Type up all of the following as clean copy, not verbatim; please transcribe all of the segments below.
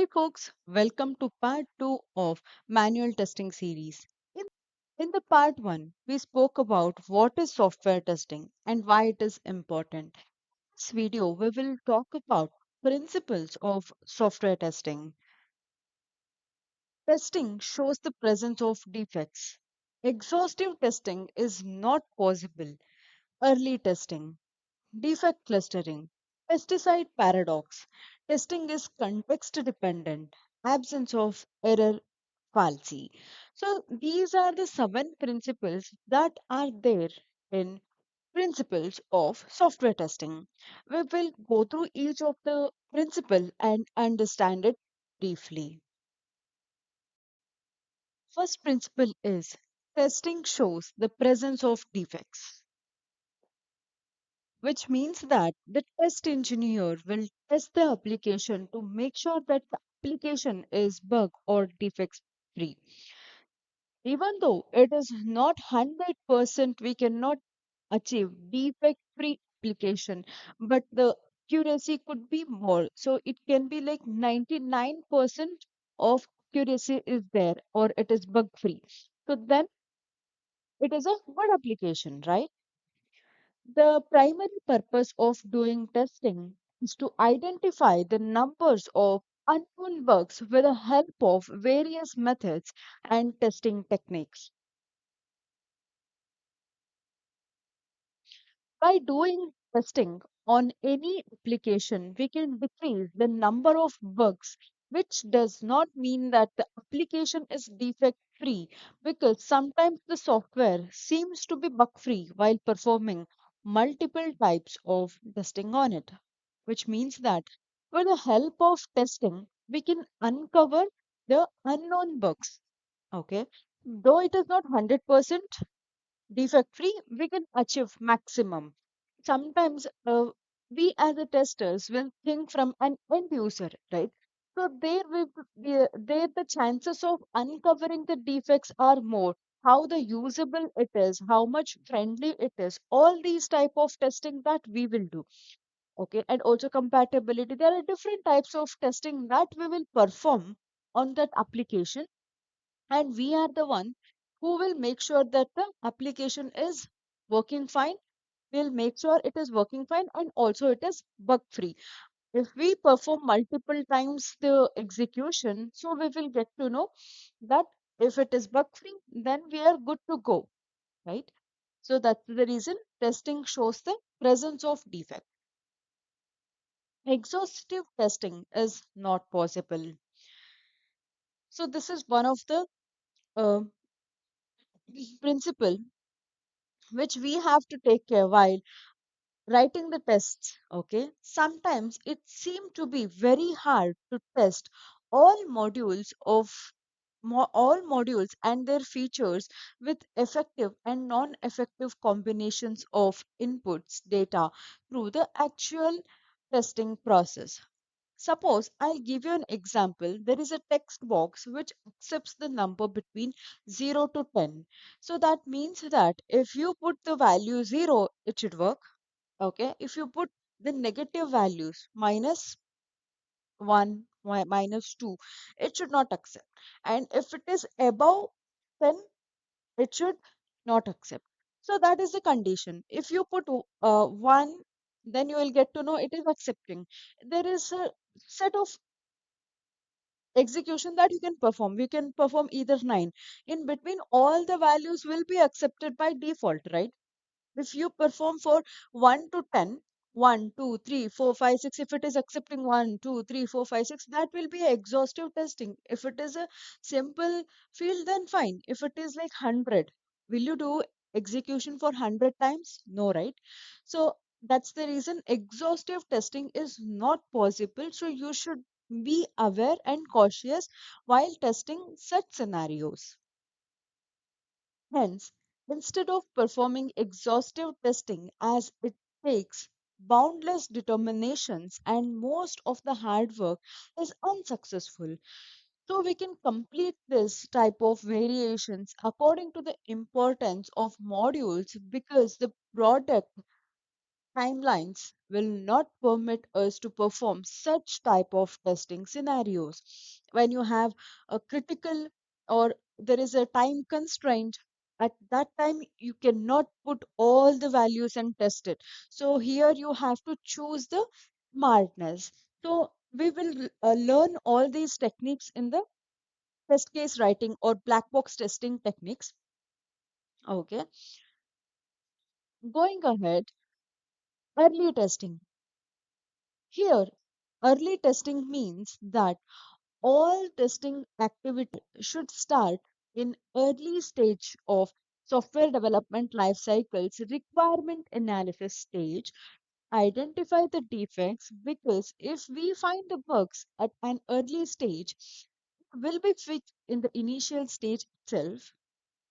Hi, folks. Welcome to part two of manual testing series. In, in the part one, we spoke about what is software testing and why it is important. In this video, we will talk about principles of software testing. Testing shows the presence of defects. Exhaustive testing is not possible. Early testing. Defect clustering. Pesticide paradox. Testing is context dependent. Absence of error fallacy. So these are the seven principles that are there in principles of software testing. We will go through each of the principle and understand it briefly. First principle is testing shows the presence of defects, which means that the test engineer will test the application to make sure that the application is bug or defects free. Even though it is not 100%, we cannot achieve defect free application, but the accuracy could be more. So it can be like 99% of accuracy is there or it is bug free. So then it is a good application, right? The primary purpose of doing testing is to identify the numbers of unknown bugs with the help of various methods and testing techniques. By doing testing on any application, we can decrease the number of bugs, which does not mean that the application is defect free, because sometimes the software seems to be bug free while performing multiple types of testing on it, which means that with the help of testing, we can uncover the unknown bugs. Okay, though it is not 100% defect free, we can achieve maximum. Sometimes we as a testers will think from an end user, right? So there the chances of uncovering the defects are more. How the usable it is, how much friendly it is, all these type of testing that we will do. Okay, and also compatibility. There are different types of testing that we will perform on that application, and we are the one who will make sure that the application is working fine. We'll make sure it is working fine and also it is bug free. If we perform multiple times the execution, so we will get to know that if it is bug free, then we are good to go, right? So that's the reason testing shows the presence of defect. Exhaustive testing is not possible. So this is one of the uh, principle which we have to take care while writing the tests. Okay, sometimes it seems to be very hard to test all modules of all modules and their features with effective and non-effective combinations of inputs data through the actual testing process. Suppose I'll give you an example. There is a text box which accepts the number between 0 to 10. So that means that if you put the value 0, it should work. Okay. If you put the negative values minus 1, minus 2, it should not accept. And if it is above 10, it should not accept. So that is the condition. If you put 1, then you will get to know it is accepting. There is a set of execution that you can perform. You can perform either 9. In between, all the values will be accepted by default, right? If you perform for 1 to 10, 1, 2, 3, 4, 5, 6, if it is accepting 1, 2, 3, 4, 5, 6, that will be exhaustive testing. If it is a simple field, then fine. If it is like 100, will you do execution for 100 times? No, right? So that's the reason exhaustive testing is not possible. So you should be aware and cautious while testing such scenarios. Hence, instead of performing exhaustive testing as it takes boundless determinations and most of the hard work is unsuccessful. So we can complete this type of variations according to the importance of modules, because the product timelines will not permit us to perform such type of testing scenarios. When you have a critical or there is a time constraint, at that time you cannot put all the values and test it. So here you have to choose the smartness. So we will learn all these techniques in the test case writing or black box testing techniques. Okay, going ahead, early testing. Here, early testing means that all testing activity should start in early stage of software development life cycles requirement analysis stage. Identify the defects, because if we find the bugs at an early stage, it will be fixed in the initial stage itself,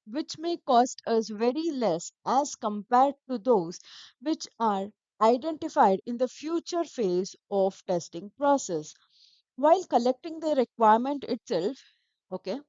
which may cost us very less as compared to those which are identified in the future phase of testing process. While collecting the requirement itself, okay,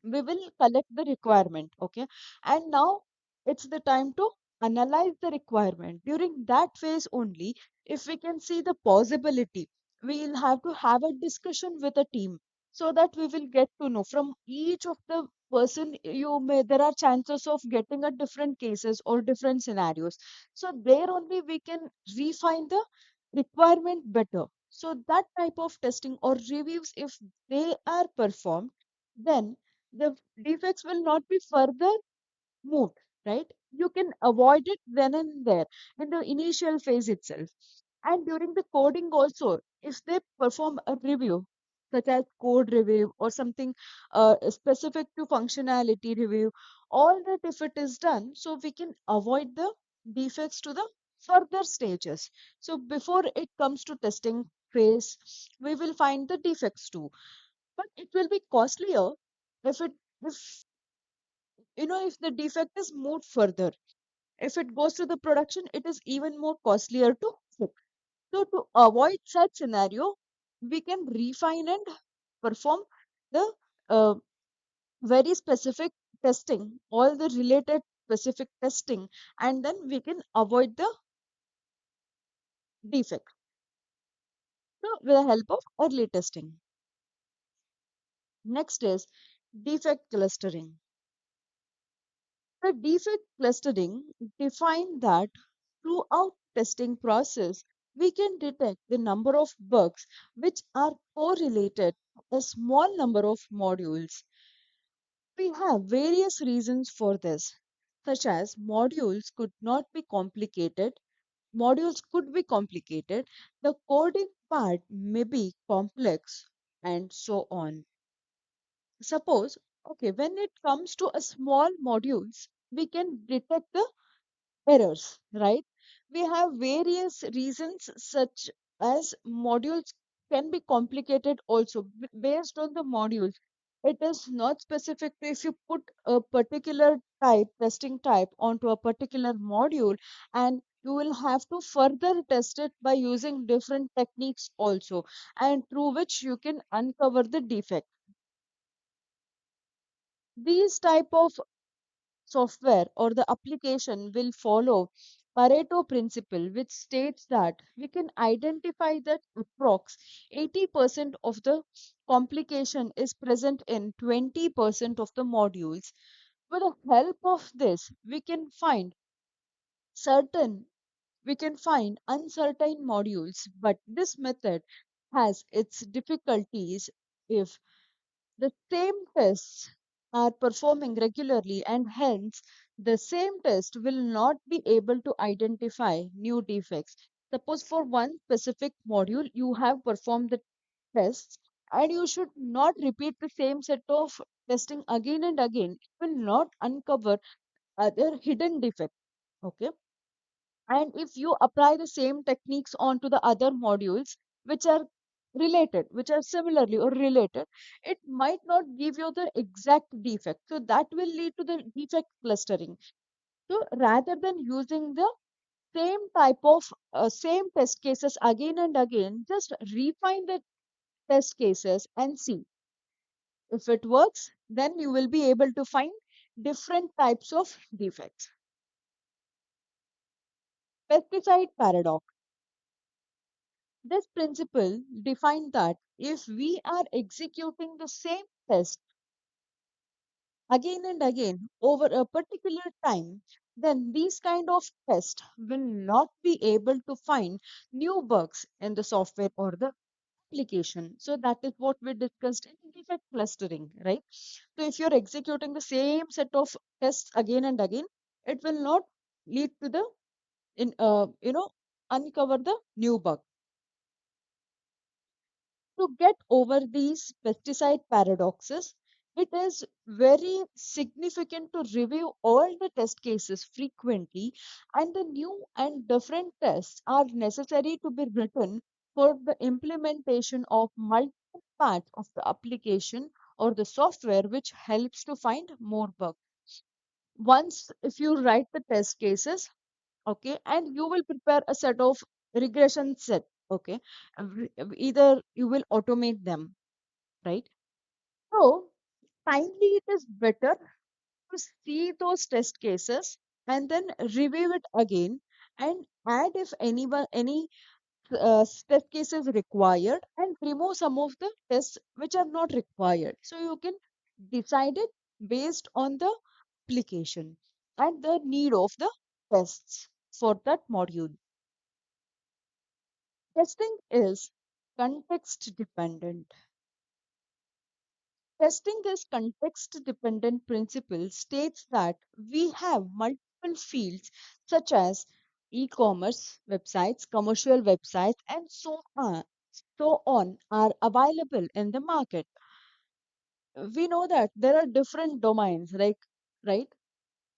we will collect the requirement, okay, and now it's the time to analyze the requirement. During that phase only, if we can see the possibility, we will have to have a discussion with a team, so that we will get to know from each of the person. You may there are chances of getting a different cases or different scenarios, so there only we can refine the requirement better. So that type of testing or reviews, if they are performed, then the defects will not be further moved, right? You can avoid it then and there in the initial phase itself. And during the coding also, if they perform a review, such as code review or something specific to functionality review, all that if it is done, so we can avoid the defects to the further stages. So before it comes to testing phase, we will find the defects too, but it will be costlier if it if if the defect is moved further. If it goes to the production, it is even more costlier to fix. So to avoid such scenario, we can refine and perform the uh, very specific testing, all the related specific testing, and then we can avoid the defect. So with the help of early testing. Next is defect clustering. The defect clustering define that throughout testing process, we can detect the number of bugs which are correlated to a small number of modules. We have various reasons for this, such as modules could be complicated, the coding part may be complex, and so on. Suppose, okay, when it comes to a small modules, we can detect the errors, right? We have various reasons, such as modules can be complicated also based on the modules. It is not specific to if you put a particular type, testing type onto a particular module, and you will have to further test it by using different techniques also, and through which you can uncover the defect. These type of software or the application will follow Pareto principle, which states that we can identify that approx 80% of the complication is present in 20% of the modules. With the help of this, certain we can find uncertain modules, but this method has its difficulties if the same tests are performing regularly, and hence the same test will not be able to identify new defects. Suppose for one specific module you have performed the tests, and you should not repeat the same set of testing again and again. It will not uncover other hidden defects. Okay. And if you apply the same techniques onto the other modules which are which are similarly or related, it might not give you the exact defect. So that will lead to the defect clustering. So rather than using the same test cases again and again, just refine the test cases and see if it works. Then you will be able to find different types of defects. Pesticide paradox. This principle defines that if we are executing the same test again and again over a particular time, then these kind of tests will not be able to find new bugs in the software or the application. So that is what we discussed in defect clustering, right? So if you're executing the same set of tests again and again, it will not lead to the in uncover the new bug. To get over these pesticide paradoxes, it is very significant to review all the test cases frequently, and the new and different tests are necessary to be written for the implementation of multiple parts of the application or the software, which helps to find more bugs. Once, if you write the test cases, okay, and you will prepare a set of regression set, okay, either you will automate them, right? So finally it is better to see those test cases and then review it again and add if any test cases required and remove some of the tests which are not required, so you can decide it based on the application and the need of the tests for that module. Testing is context dependent. Testing this context dependent principle states that we have multiple fields such as e-commerce websites, commercial websites, and so on are available in the market. We know that there are different domains, like, right?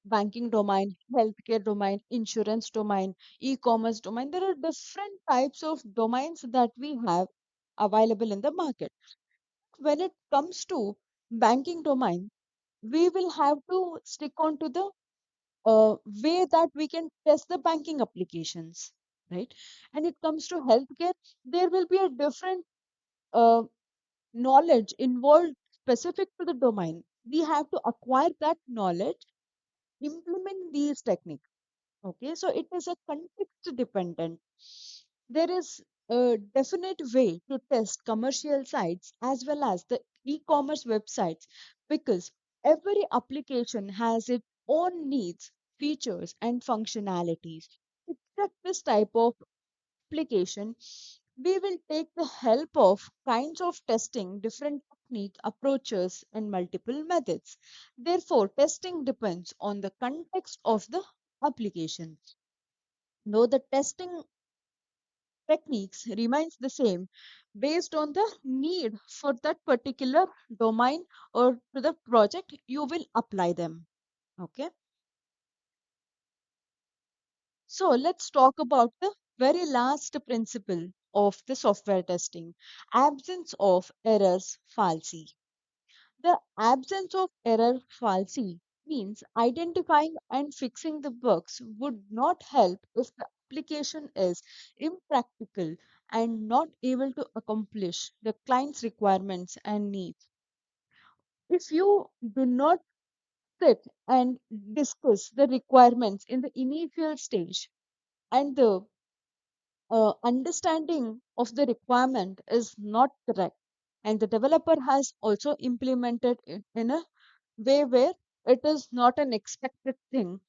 Banking domain, healthcare domain, insurance domain, e-commerce domain. There are different types of domains that we have available in the market. When it comes to banking domain, we will have to stick on to the way that we can test the banking applications, right? And it comes to healthcare, there will be a different uh, knowledge involved specific to the domain. We have to acquire that knowledge, implement these techniques. Okay, so it is a context dependent. There is a definite way to test commercial sites as well as the e-commerce websites, because every application has its own needs, features, and functionalities. To check this type of application, we will take the help of kinds of testing, different technique, approaches, and multiple methods. Therefore, testing depends on the context of the application. Though the testing techniques remains the same based on the need for that particular domain or to the project, you will apply them. Okay. So let's talk about the very last principle of the software testing: absence of errors falsi. The absence of error falsi means identifying and fixing the bugs would not help if the application is impractical and not able to accomplish the client's requirements and needs. If you do not sit and discuss the requirements in the initial stage, and the understanding of the requirement is not correct, and the developer has also implemented it in a way where it is not an expected thing,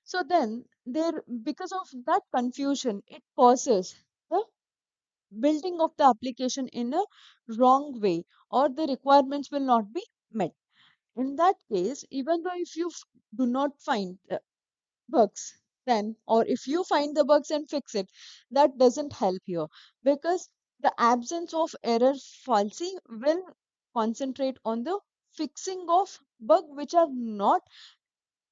so then there, because of that confusion, it causes the building of the application in a wrong way, or the requirements will not be met. In that case, even though if you do not find bugs, then, or if you find the bugs and fix it, that doesn't help here, because the absence of error falsi will concentrate on the fixing of bug which are not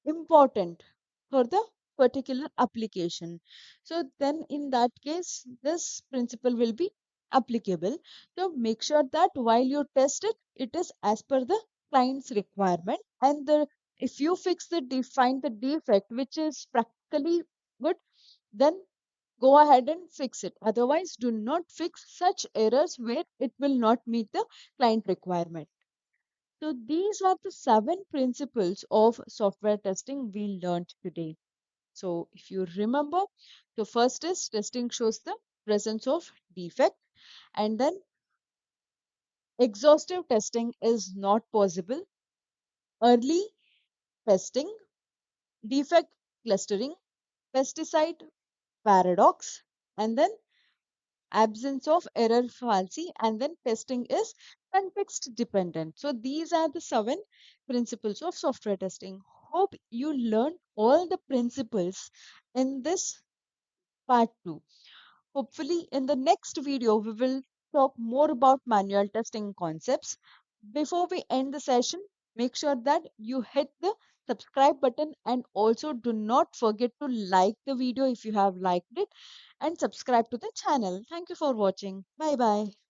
important for the particular application. So then in that case, this principle will be applicable. So make sure that while you test it, it is as per the client's requirement, and the if you fix the define the defect which is practically good, then go ahead and fix it. Otherwise, do not fix such errors where it will not meet the client requirement. So these are the 7 principles of software testing we learned today. So if you remember, the first is testing shows the presence of defect, and then exhaustive testing is not possible. Early testing, defect clustering, pesticide paradox, and then absence of error falsi, and then testing is context dependent. So these are the 7 principles of software testing. Hope you learned all the principles in this part 2. Hopefully, in the next video, we will talk more about manual testing concepts. Before we end the session, make sure that you hit the subscribe button, and also do not forget to like the video if you have liked it, and subscribe to the channel. Thank you for watching. Bye bye.